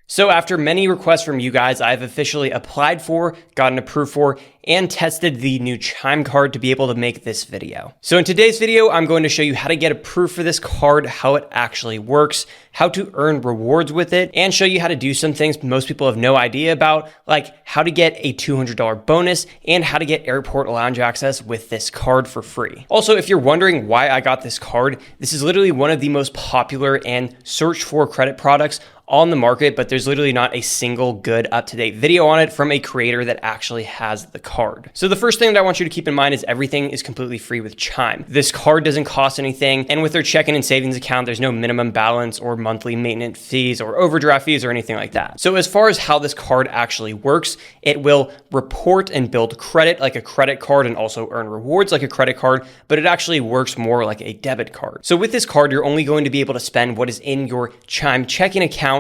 So after many requests from you guys, I've officially applied for, gotten approved for, and tested the new Chime card to be able to make this video. So in today's video, I'm going to show you how to get approved for this card, how it actually works, how to earn rewards with it, and show you how to do some things most people have no idea about, like how to get a $200 bonus and how to get airport lounge access with this card for free. Also, if you're wondering why I got this card, this is literally one of the most popular and searched for credit products on the market, but there's literally not a single good up-to-date video on it from a creator that actually has the card. So the first thing that I want you to keep in mind is everything is completely free with Chime. This card doesn't cost anything, and with their checking and savings account, there's no minimum balance or monthly maintenance fees or overdraft fees or anything like that. So as far as how this card actually works, it will report and build credit like a credit card and also earn rewards like a credit card, but it actually works more like a debit card. So with this card, you're only going to be able to spend what is in your Chime checking account,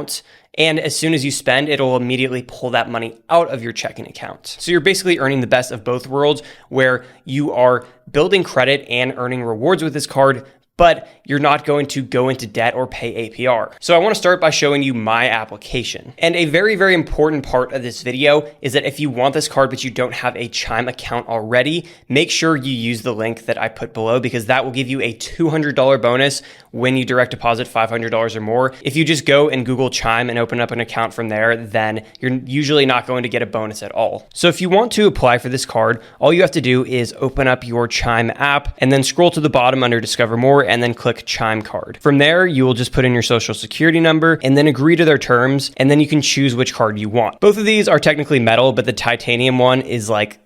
and as soon as you spend, it'll immediately pull that money out of your checking account. So you're basically earning the best of both worlds, where you are building credit and earning rewards with this card, but you're not going to go into debt or pay APR. So I want to start by showing you my application. And a very, very important part of this video is that if you want this card but you don't have a Chime account already, make sure you use the link that I put below, because that will give you a $200 bonus when you direct deposit $500 or more. If you just go and Google Chime and open up an account from there, then you're usually not going to get a bonus at all. So if you want to apply for this card, all you have to do is open up your Chime app and then scroll to the bottom under Discover More and then click Chime card. From there, you will just put in your social security number and then agree to their terms, and then you can choose which card you want. Both of these are technically metal, but the titanium one is like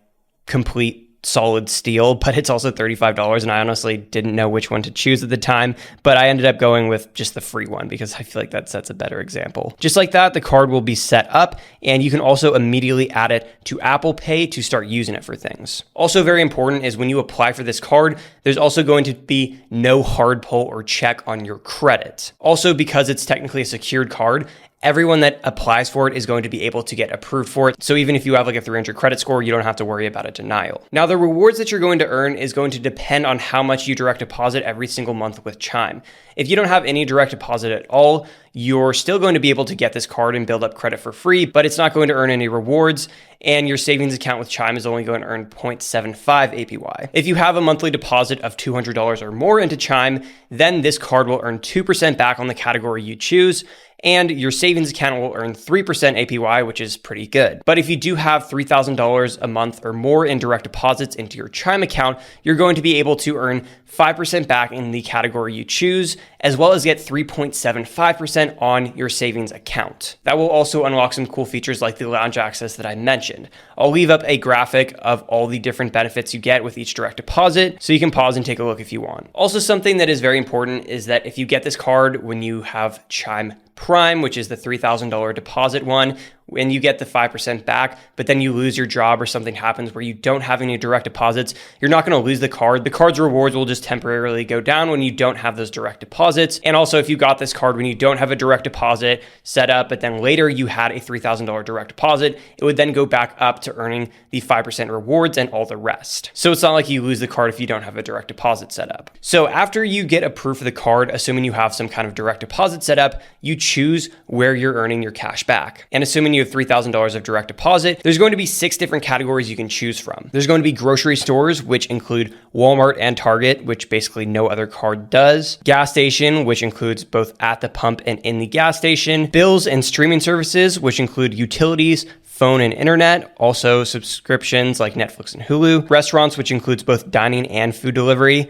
complete solid steel, but it's also $35, and I honestly didn't know which one to choose at the time, but I ended up going with just the free one because I feel like that sets a better example. Just like that, the card will be set up, and you can also immediately add it to Apple Pay to start using it for things. Also very important is when you apply for this card, there's also going to be no hard pull or check on your credit. Also, because it's technically a secured card, everyone that applies for it is going to be able to get approved for it. So even if you have like a 300 credit score, you don't have to worry about a denial. Now, the rewards that you're going to earn is going to depend on how much you direct deposit every single month with Chime. If you don't have any direct deposit at all, you're still going to be able to get this card and build up credit for free, but it's not going to earn any rewards, and your savings account with Chime is only going to earn 0.75 APY. If you have a monthly deposit of $200 or more into Chime, then this card will earn 2% back on the category you choose, and your savings account will earn 3% APY, which is pretty good. But if you do have $3,000 a month or more in direct deposits into your Chime account, you're going to be able to earn 5% back in the category you choose, as well as get 3.75% on your savings account. That will also unlock some cool features like the lounge access that I mentioned. I'll leave up a graphic of all the different benefits you get with each direct deposit, so you can pause and take a look if you want. Also, something that is very important is that if you get this card when you have Chime Prime, which is the $3,000 deposit one, and you get the 5% back, but then you lose your job or something happens where you don't have any direct deposits, you're not going to lose the card. The card's rewards will just temporarily go down when you don't have those direct deposits. And also, if you got this card when you don't have a direct deposit set up, but then later you had a $3,000 direct deposit, it would then go back up to earning the 5% rewards and all the rest. So it's not like you lose the card if you don't have a direct deposit set up. So after you get approved for the card, assuming you have some kind of direct deposit set up, you choose where you're earning your cash back. And assuming you have $3,000 of direct deposit, there's going to be 6 different categories you can choose from. There's going to be grocery stores, which include Walmart and Target, which basically no other card does. Gas station, which includes both at the pump and in the gas station. Bills and streaming services, which include utilities, phone and internet, also subscriptions like Netflix and Hulu. Restaurants, which includes both dining and food delivery.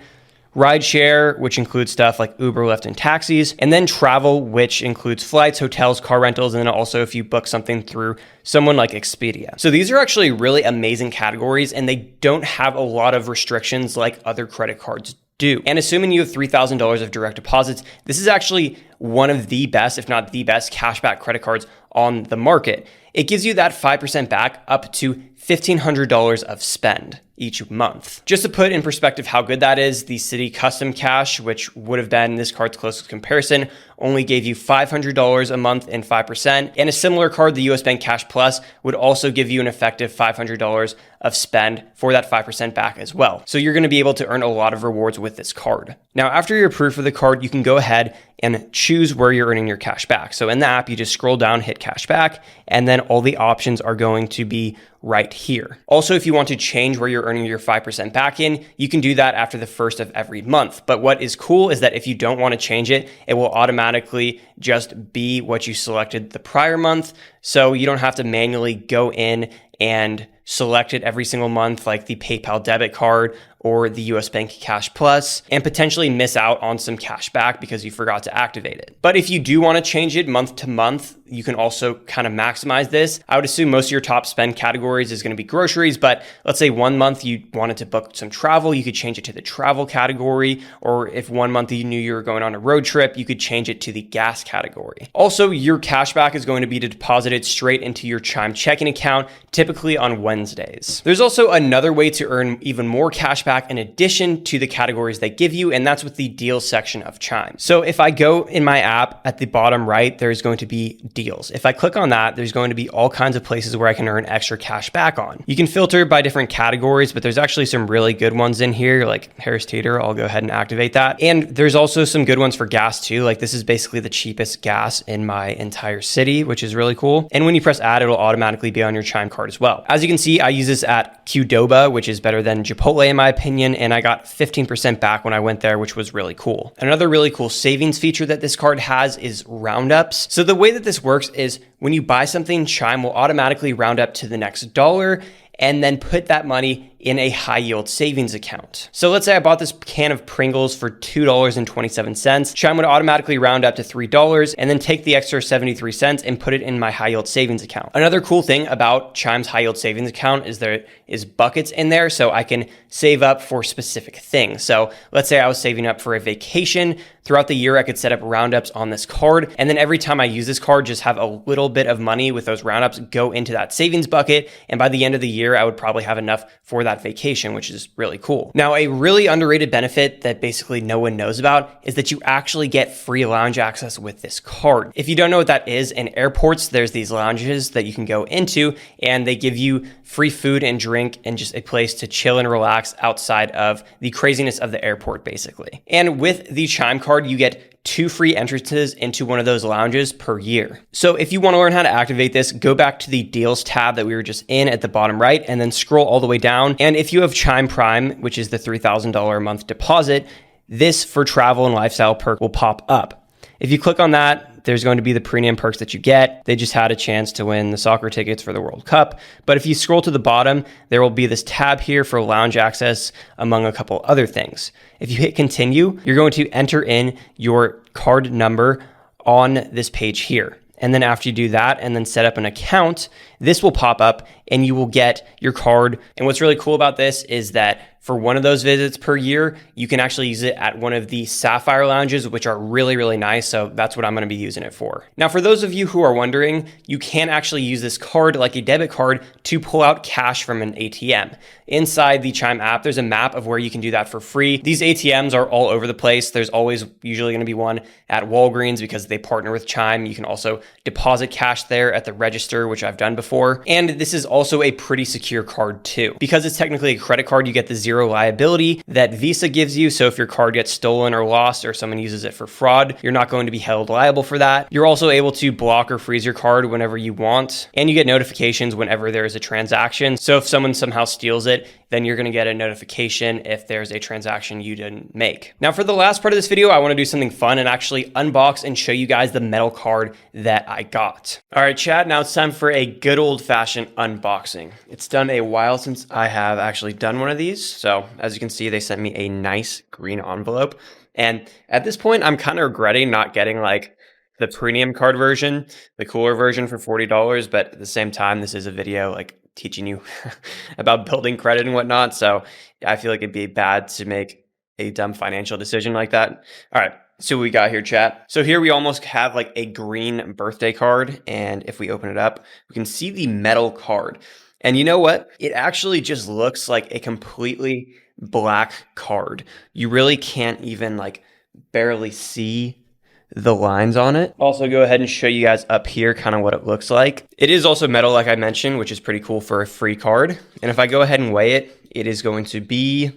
Rideshare, which includes stuff like Uber, Lyft, and taxis, and then travel, which includes flights, hotels, car rentals, and then also if you book something through someone like Expedia. So these are actually really amazing categories, and they don't have a lot of restrictions like other credit cards do. And assuming you have $3,000 of direct deposits, this is actually one of the best, if not the best, cashback credit cards on the market. It gives you that 5% back up to $1,500 of spend. each month. Just to put in perspective how good that is, the City Custom Cash, which would have been this card's closest comparison, only gave you $500 a month and 5%. And a similar card, the US Bank Cash Plus, would also give you an effective $500 of spend for that 5% back as well. So you're gonna be able to earn a lot of rewards with this card. Now, after you're approved for the card, you can go ahead and choose where you're earning your cash back. So in the app, you just scroll down, hit cash back, and then all the options are going to be right here. Also, if you want to change where you're earning your 5% back in, you can do that after the first of every month. But what is cool is that if you don't want to change it, it will automatically just be what you selected the prior month. So you don't have to manually go in and select it every single month, like the PayPal debit card or the US Bank Cash Plus, and potentially miss out on some cash back because you forgot to activate it. But if you do want to change it month to month, you can also kind of maximize this. I would assume most of your top spend categories is going to be groceries, but let's say one month you wanted to book some travel, you could change it to the travel category. Or if one month you knew you were going on a road trip, you could change it to the gas category. Also, your cash back is going to be deposited straight into your Chime checking account, typically on Wednesdays. There's also another way to earn even more cash back in addition to the categories they give you, and that's with the deals section of Chime. So if I go in my app at the bottom right, there's going to be deals. If I click on that, there's going to be all kinds of places where I can earn extra cash back on. You can filter by different categories, but there's actually some really good ones in here, like Harris Teeter. I'll go ahead and activate that. And there's also some good ones for gas too. Like this is basically the cheapest gas in my entire city, which is really cool. And when you press add, it'll automatically be on your Chime card as well. As you can see, I use this at Qdoba, which is better than Chipotle in my opinion, and I got 15% back when I went there, which was really cool. Another really cool savings feature that this card has is roundups. So the way that this works is when you buy something, Chime will automatically round up to the next dollar and then put that money in a high yield savings account. So let's say I bought this can of Pringles for $2.27. Chime would automatically round up to $3 and then take the extra 73 cents and put it in my high yield savings account. Another cool thing about Chime's high yield savings account is there is buckets in there, so I can save up for specific things. So let's say I was saving up for a vacation. Throughout the year, I could set up roundups on this card. And then every time I use this card, just have a little bit of money with those roundups go into that savings bucket. And by the end of the year, I would probably have enough for that vacation, which is really cool. Now, a really underrated benefit that basically no one knows about is that you actually get free lounge access with this card. If you don't know what that is, in airports, there's these lounges that you can go into and they give you free food and drink and just a place to chill and relax outside of the craziness of the airport, basically. And with the Chime card, you get 2 free entrances into one of those lounges per year. So if you want to learn how to activate this, go back to the deals tab that we were just in at the bottom right and then scroll all the way down. And if you have Chime Prime, which is the $3,000 a month deposit, this for travel and lifestyle perk will pop up. If you click on that, there's going to be the premium perks that you get. They just had a chance to win the soccer tickets for the World Cup. But if you scroll to the bottom, there will be this tab here for lounge access, among a couple other things. If you hit continue, you're going to enter in your card number on this page here. And then after you do that and then set up an account, this will pop up and you will get your card. And what's really cool about this is that for one of those visits per year, you can actually use it at one of the Sapphire lounges, which are really, really nice. So that's what I'm going to be using it for. Now, for those of you who are wondering, you can actually use this card like a debit card to pull out cash from an ATM. Inside the Chime app, there's a map of where you can do that for free. These ATMs are all over the place. There's always usually going to be one at Walgreens because they partner with Chime. You can also deposit cash there at the register, which I've done before. And this is also a pretty secure card too. Because it's technically a credit card, you get the zero liability that Visa gives you. So if your card gets stolen or lost or someone uses it for fraud, you're not going to be held liable for that. You're also able to block or freeze your card whenever you want. And you get notifications whenever there is a transaction. So if someone somehow steals it, then you're going to get a notification if there's a transaction you didn't make. Now, for the last part of this video, I want to do something fun and actually unbox and show you guys the metal card that I got. All right, chat, now it's time for a good old-fashioned unboxing. It's done a while since I have actually done one of these. So as you can see, they sent me a nice green envelope. And at this point, I'm kind of regretting not getting like the premium card version, the cooler version for $40. But at the same time, this is a video like teaching you about building credit and whatnot. So I feel like it'd be bad to make a dumb financial decision like that. All right, so what we got here, chat. So here we almost have like a green birthday card. And if we open it up, we can see the metal card. And you know what? It actually just looks like a completely black card. You really can't even like barely see the lines on it. Also go ahead and show you guys up here kind of what it looks like. It is also metal, like I mentioned, which is pretty cool for a free card. And if I go ahead and weigh it, it is going to be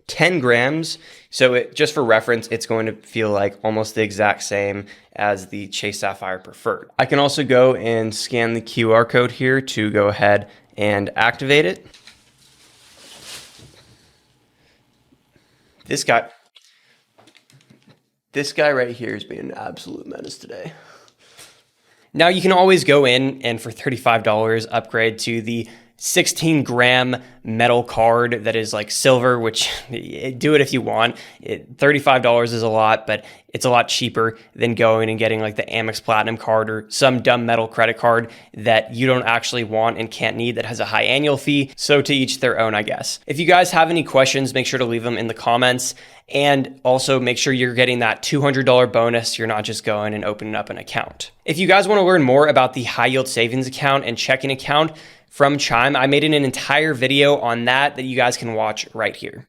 10 grams. So just for reference, it's going to feel like almost the exact same as the Chase Sapphire Preferred. I can also go and scan the QR code here to go ahead and activate it. This guy right here is being an absolute menace today. Now you can always go in and for $35 upgrade to the 16-gram metal card that is like silver, which do it if you want. $35 is a lot, but it's a lot cheaper than going and getting like the Amex Platinum card or some dumb metal credit card that you don't actually want and can't need that has a high annual fee. So to each their own, I guess. If you guys have any questions, make sure to leave them in the comments. And also make sure you're getting that $200 bonus. You're not just going and opening up an account. If you guys want to learn more about the high yield savings account and checking account from Chime, I made an entire video on that you guys can watch right here.